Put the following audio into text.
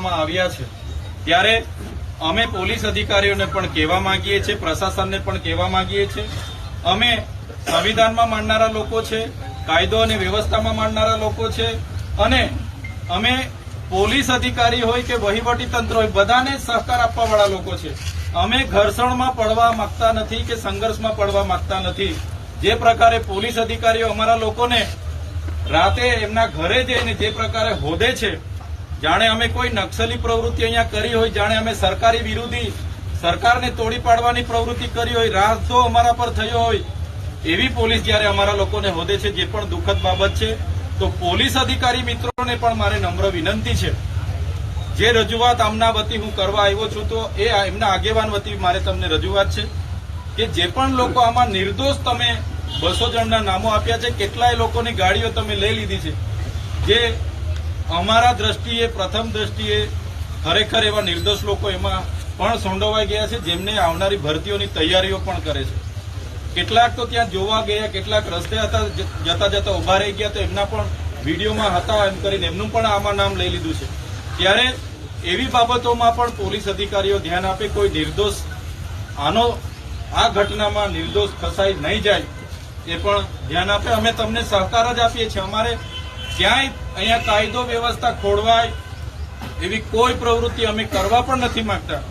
કરવામાં આવ્યા છે ત્યારે અમે પોલીસ અધિકારીઓને પણ કહેવા માંગીએ છીએ, પ્રશાસનને પણ કહેવા માંગીએ છીએ, અમે સંવિધાનમાં માનનારા લોકો છે, કાયદો અને વ્યવસ્થામાં માનનારા લોકો છે અને અમે પોલીસ અધિકારી હોય કે વહીવટી તંત્ર હોય બધાને સહકાર આપવા વાળા લોકો છે। અમે ઘર્ષણમાં પડવા માંગતા નથી કે સંઘર્ષમાં પડવા માંગતા નથી। જે પ્રકારે પોલીસ અધિકારીઓ અમારા લોકોને રાતે એમના ઘરે જઈને જે પ્રકારે હોદે છે, જાણે અમે કોઈ નક્સલી પ્રવૃત્તિ અહીંયા કરી હોય, જાણે અમે સરકારી વિરોધી સરકારને તોડી પાડવાની પ્રવૃત્તિ કરી હોય, રાહતો અમારા પર થયો હોય, એવી પોલીસ જયારે અમારા લોકોને હોદે છે, જે પણ દુઃખદ બાબત છે। તો પોલીસ અધિકારી મિત્રોને પણ મારે નમ્ર વિનંતી છે, જે રજૂઆત આમના વતી હું કરવા આવ્યો છું તો એ એમના આગેવાન વતી મારે તમને રજૂઆત છે કે જે પણ લોકો આમાં નિર્દોષ, તમે 200 જણના નામો આપ્યા છે, કેટલાય લોકોની ગાડીઓ તમે લઈ લીધી છે, જે અમારા દ્રષ્ટિએ પ્રથમ દ્રષ્ટિએ ખરેખર એવા નિર્દોષ લોકો એમાં પણ સંડોવાઈ ગયા છે, જેમને આવનારી ભરતીઓની તૈયારીઓ પણ કરે છે। કેટલાક તો ત્યાં જોવા ગયા, કેટલાક રસ્તે હતા, જતા જતા ઉભા રહી ગયા, તો એમના પણ વિડીયોમાં હતા એમ કરીને એમનું પણ આમાં નામ લઈ લીધું છે। ત્યારે એવી બાબતોમાં પણ પોલીસ અધિકારીઓ ધ્યાન આપે, કોઈ નિર્દોષ આ ઘટનામાં નિર્દોષ ફસાઈ નહીં જાય એ પણ ધ્યાન આપે। અમે તમને સહકાર જ આપીએ છીએ, અમારે ક્યાંય અહીંયા કાયદો વ્યવસ્થા ખોરવાય એવી કોઈ પ્રવૃત્તિ અમે કરવા પણ નથી માંગતા।